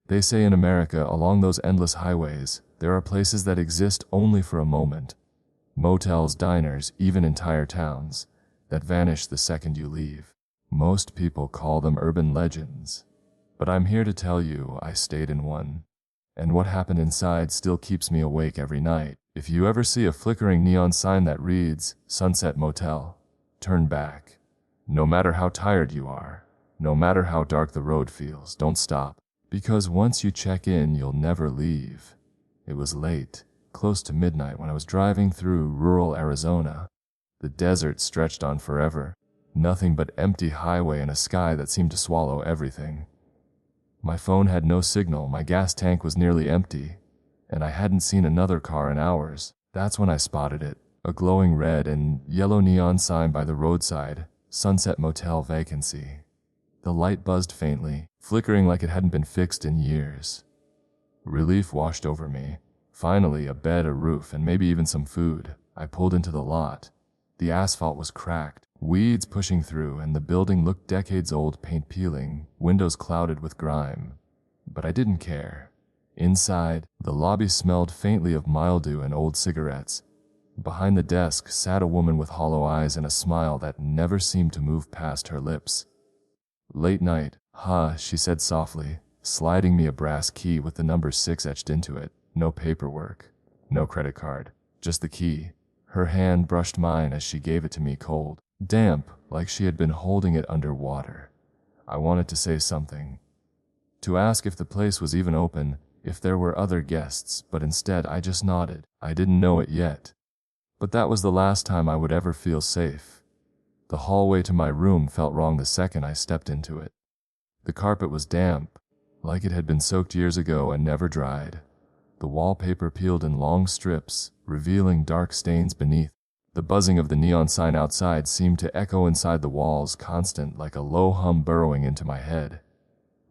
They say in America, along those endless highways, there are places that exist only for a moment. Motels, diners, even entire towns, that vanish the second you leave. Most people call them urban legends. But I'm here to tell you I stayed in one. And what happened inside still keeps me awake every night. If you ever see a flickering neon sign that reads, Sunset Motel, turn back. No matter how tired you are, no matter how dark the road feels, don't stop. Because once you check in, you'll never leave. It was late, close to midnight, when I was driving through rural Arizona. The desert stretched on forever. Nothing but empty highway and a sky that seemed to swallow everything. My phone had no signal, my gas tank was nearly empty, and I hadn't seen another car in hours. That's when I spotted it, a glowing red and yellow neon sign by the roadside, Sunset Motel vacancy. The light buzzed faintly, flickering like it hadn't been fixed in years. Relief washed over me. Finally, a bed, a roof, and maybe even some food. I pulled into the lot. The asphalt was cracked, weeds pushing through, and the building looked decades old, paint peeling, windows clouded with grime. But I didn't care. Inside, the lobby smelled faintly of mildew and old cigarettes. Behind the desk sat a woman with hollow eyes and a smile that never seemed to move past her lips. Late night, she said softly, sliding me a brass key with the number 6 etched into it. No paperwork, no credit card, just the key. Her hand brushed mine as she gave it to me, cold, damp, like she had been holding it under water. I wanted to say something, to ask if the place was even open, if there were other guests, but instead I just nodded. I didn't know it yet, but that was the last time I would ever feel safe. The hallway to my room felt wrong the second I stepped into it. The carpet was damp, like it had been soaked years ago and never dried. The wallpaper peeled in long strips, revealing dark stains beneath. The buzzing of the neon sign outside seemed to echo inside the walls, constant, like a low hum burrowing into my head.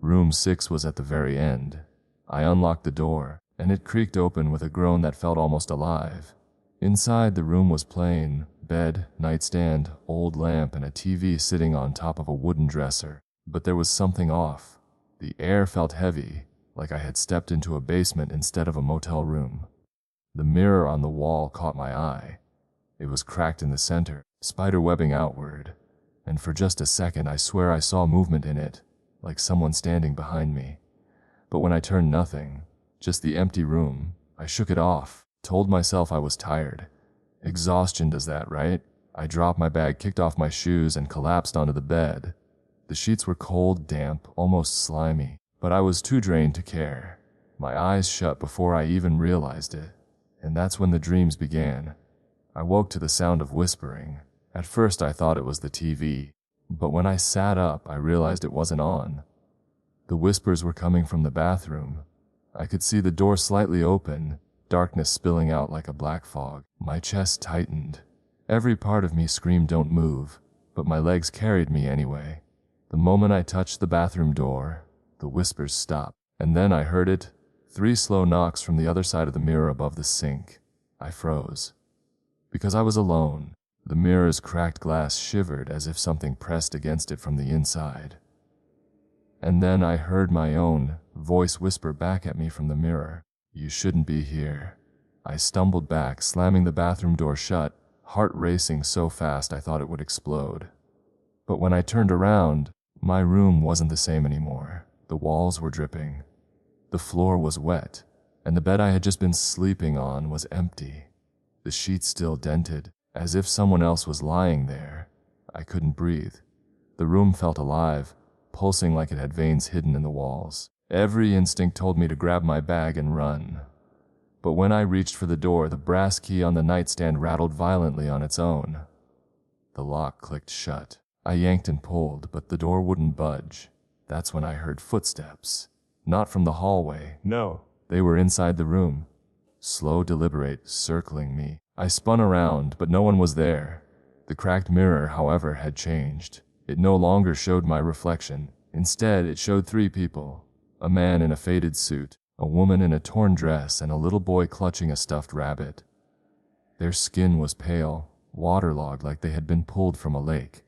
Room 6 was at the very end. I unlocked the door, and it creaked open with a groan that felt almost alive. Inside, the room was plain: bed, nightstand, old lamp, and a TV sitting on top of a wooden dresser. But there was something off. The air felt heavy, like I had stepped into a basement instead of a motel room. The mirror on the wall caught my eye. It was cracked in the center, spider-webbing outward, and for just a second I swear I saw movement in it, like someone standing behind me. But when I turned, nothing, just the empty room. I shook it off, told myself I was tired. Exhaustion does that, right? I dropped my bag, kicked off my shoes, and collapsed onto the bed. The sheets were cold, damp, almost slimy, but I was too drained to care. My eyes shut before I even realized it, and that's when the dreams began. I woke to the sound of whispering. At first I thought it was the TV, but when I sat up I realized it wasn't on. The whispers were coming from the bathroom. I could see the door slightly open, darkness spilling out like a black fog. My chest tightened. Every part of me screamed, "Don't move," but my legs carried me anyway. The moment I touched the bathroom door, the whispers stopped, and then I heard it, 3 slow knocks from the other side of the mirror above the sink. I froze. Because I was alone, the mirror's cracked glass shivered as if something pressed against it from the inside. And then I heard my own voice whisper back at me from the mirror, "You shouldn't be here." I stumbled back, slamming the bathroom door shut, heart racing so fast I thought it would explode. But when I turned around, my room wasn't the same anymore. The walls were dripping. The floor was wet, and the bed I had just been sleeping on was empty. The sheets still dented, as if someone else was lying there. I couldn't breathe. The room felt alive, pulsing like it had veins hidden in the walls. Every instinct told me to grab my bag and run. But when I reached for the door, the brass key on the nightstand rattled violently on its own. The lock clicked shut. I yanked and pulled, but the door wouldn't budge. That's when I heard footsteps. Not from the hallway. No, they were inside the room. Slow, deliberate, circling me. I spun around, but no one was there. The cracked mirror, however, had changed. It no longer showed my reflection. Instead, it showed 3 people. A man in a faded suit, a woman in a torn dress, and a little boy clutching a stuffed rabbit. Their skin was pale, waterlogged like they had been pulled from a lake.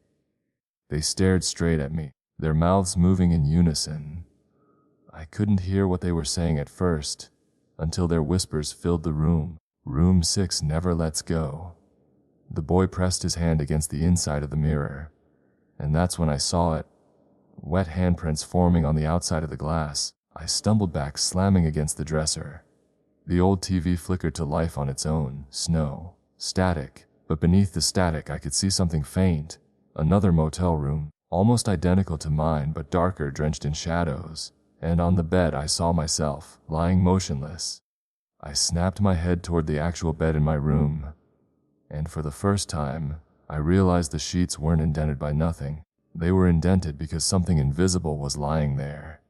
They stared straight at me, their mouths moving in unison. I couldn't hear what they were saying at first, until their whispers filled the room. Room 6 never lets go. The boy pressed his hand against the inside of the mirror, and that's when I saw it. Wet handprints forming on the outside of the glass. I stumbled back, slamming against the dresser. The old TV flickered to life on its own. Snow. Static. But beneath the static I could see something faint. Another motel room, almost identical to mine but darker, drenched in shadows. And on the bed I saw myself, lying motionless. I snapped my head toward the actual bed in my room, and for the first time, I realized the sheets weren't indented by nothing. They were indented because something invisible was lying there.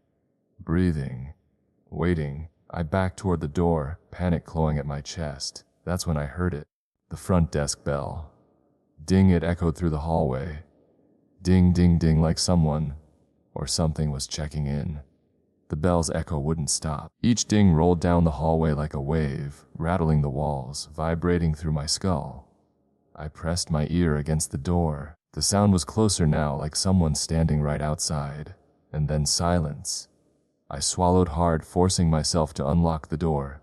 Breathing. Waiting. I backed toward the door, panic clawing at my chest. That's when I heard it. The front desk bell. Ding, it echoed through the hallway. Ding, ding, ding, like someone or something was checking in. The bell's echo wouldn't stop. Each ding rolled down the hallway like a wave, rattling the walls, vibrating through my skull. I pressed my ear against the door. The sound was closer now, like someone standing right outside. And then silence. I swallowed hard, forcing myself to unlock the door.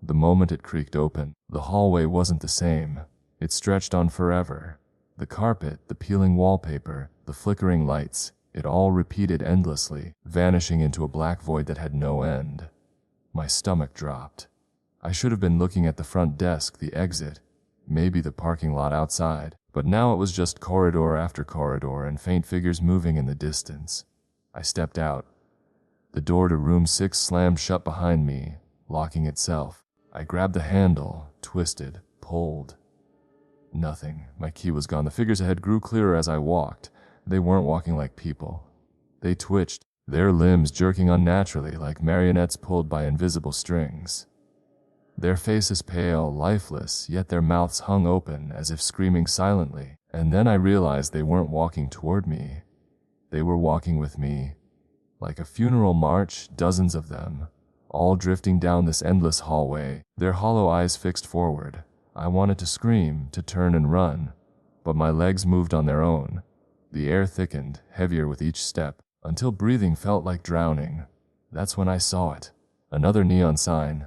The moment it creaked open, the hallway wasn't the same. It stretched on forever. The carpet, the peeling wallpaper, the flickering lights, it all repeated endlessly, vanishing into a black void that had no end. My stomach dropped. I should have been looking at the front desk, the exit, maybe the parking lot outside, but now it was just corridor after corridor and faint figures moving in the distance. I stepped out. The door to room 6 slammed shut behind me, locking itself. I grabbed the handle, twisted, pulled. Nothing. My key was gone. The figures ahead grew clearer as I walked. They weren't walking like people. They twitched, their limbs jerking unnaturally like marionettes pulled by invisible strings. Their faces pale, lifeless, yet their mouths hung open as if screaming silently. And then I realized they weren't walking toward me. They were walking with me. Like a funeral march, dozens of them, all drifting down this endless hallway, their hollow eyes fixed forward. I wanted to scream, to turn and run, but my legs moved on their own. The air thickened, heavier with each step, until breathing felt like drowning. That's when I saw it. Another neon sign,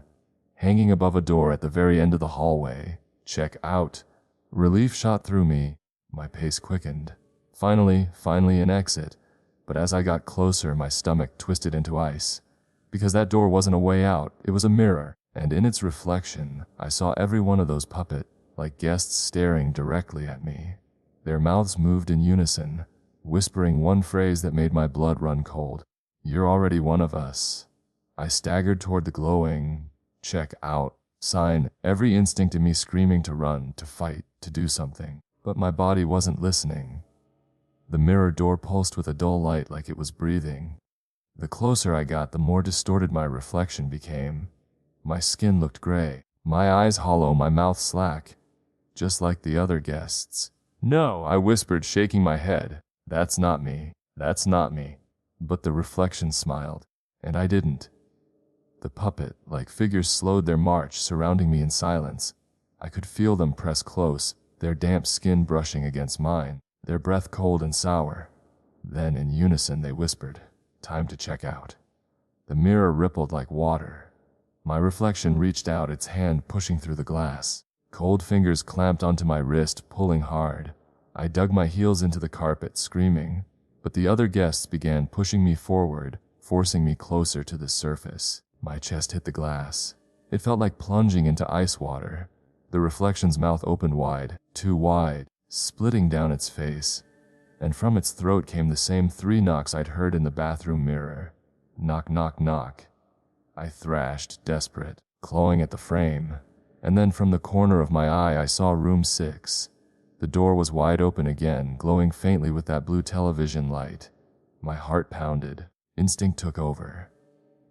hanging above a door at the very end of the hallway. Check out. Relief shot through me. My pace quickened. Finally an exit. But as I got closer, my stomach twisted into ice. Because that door wasn't a way out, it was a mirror. And in its reflection, I saw every one of those puppet-like guests staring directly at me. Their mouths moved in unison, whispering one phrase that made my blood run cold. "You're already one of us." I staggered toward the glowing, "check out" sign, every instinct in me screaming to run, to fight, to do something. But my body wasn't listening. The mirror door pulsed with a dull light like it was breathing. The closer I got, the more distorted my reflection became. My skin looked gray, my eyes hollow, my mouth slack, just like the other guests. "No," I whispered, shaking my head. "That's not me. That's not me." But the reflection smiled, and I didn't. The puppet-like figures slowed their march, surrounding me in silence. I could feel them press close, their damp skin brushing against mine, their breath cold and sour. Then, in unison, they whispered, "Time to check out." The mirror rippled like water. My reflection reached out, its hand pushing through the glass. Cold fingers clamped onto my wrist, pulling hard. I dug my heels into the carpet, screaming, but the other guests began pushing me forward, forcing me closer to the surface. My chest hit the glass. It felt like plunging into ice water. The reflection's mouth opened wide, too wide, splitting down its face, and from its throat came the same 3 knocks I'd heard in the bathroom mirror. Knock, knock, knock. I thrashed, desperate, clawing at the frame, and then from the corner of my eye I saw room 6. The door was wide open again, glowing faintly with that blue television light. My heart pounded. Instinct took over.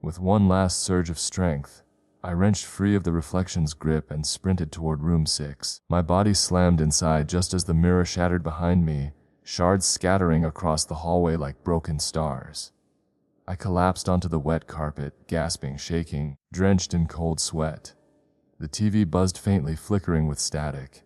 With one last surge of strength, I wrenched free of the reflection's grip and sprinted toward room 6. My body slammed inside just as the mirror shattered behind me, shards scattering across the hallway like broken stars. I collapsed onto the wet carpet, gasping, shaking, drenched in cold sweat. The TV buzzed faintly, flickering with static.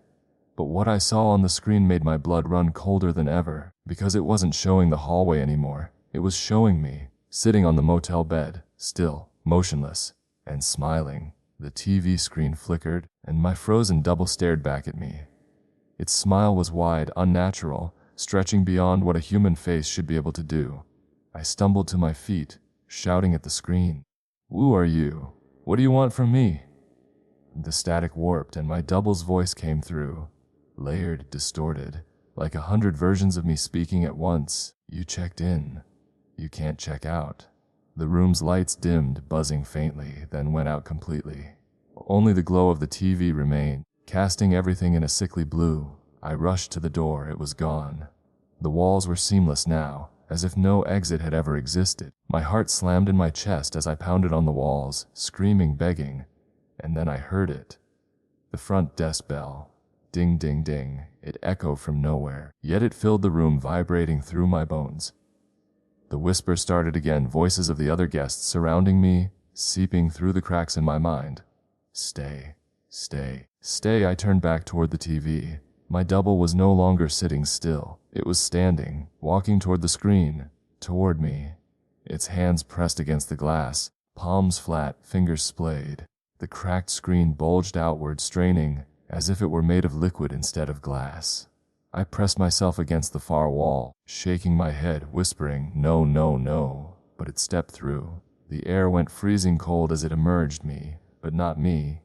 But what I saw on the screen made my blood run colder than ever, because it wasn't showing the hallway anymore. It was showing me, sitting on the motel bed, still, motionless, and smiling. The TV screen flickered, and my frozen double stared back at me. Its smile was wide, unnatural, stretching beyond what a human face should be able to do. I stumbled to my feet, shouting at the screen, "Who are you? What do you want from me?" The static warped, and my double's voice came through, layered, distorted, like 100 versions of me speaking at once. "You checked in. You can't check out." The room's lights dimmed, buzzing faintly, then went out completely. Only the glow of the TV remained, casting everything in a sickly blue. I rushed to the door. It was gone. The walls were seamless now, as if no exit had ever existed. My heart slammed in my chest as I pounded on the walls, screaming, begging. And then I heard it. The front desk bell. Ding, ding, ding. It echoed from nowhere, yet it filled the room, vibrating through my bones. The whisper started again, voices of the other guests surrounding me, seeping through the cracks in my mind. "Stay, stay, stay." I turned back toward the TV. My double was no longer sitting still. It was standing, walking toward the screen, toward me. Its hands pressed against the glass, palms flat, fingers splayed. The cracked screen bulged outward, straining, as if it were made of liquid instead of glass. I pressed myself against the far wall, shaking my head, whispering, "No, no, no." But it stepped through. The air went freezing cold as it emerged me, but not me.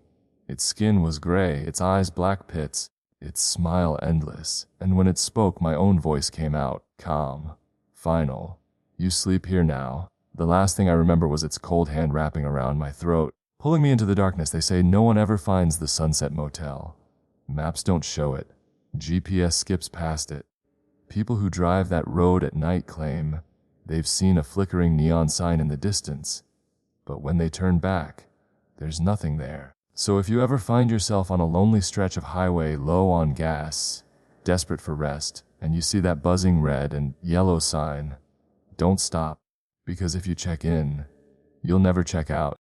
Its skin was gray, its eyes black pits, its smile endless, and when it spoke, my own voice came out, calm, final. "You sleep here now." The last thing I remember was its cold hand wrapping around my throat, pulling me into the darkness. They say no one ever finds the Sunset Motel. Maps don't show it. GPS skips past it. People who drive that road at night claim they've seen a flickering neon sign in the distance, but when they turn back, there's nothing there. So if you ever find yourself on a lonely stretch of highway, low on gas, desperate for rest, and you see that buzzing red and yellow sign, don't stop, because if you check in, you'll never check out.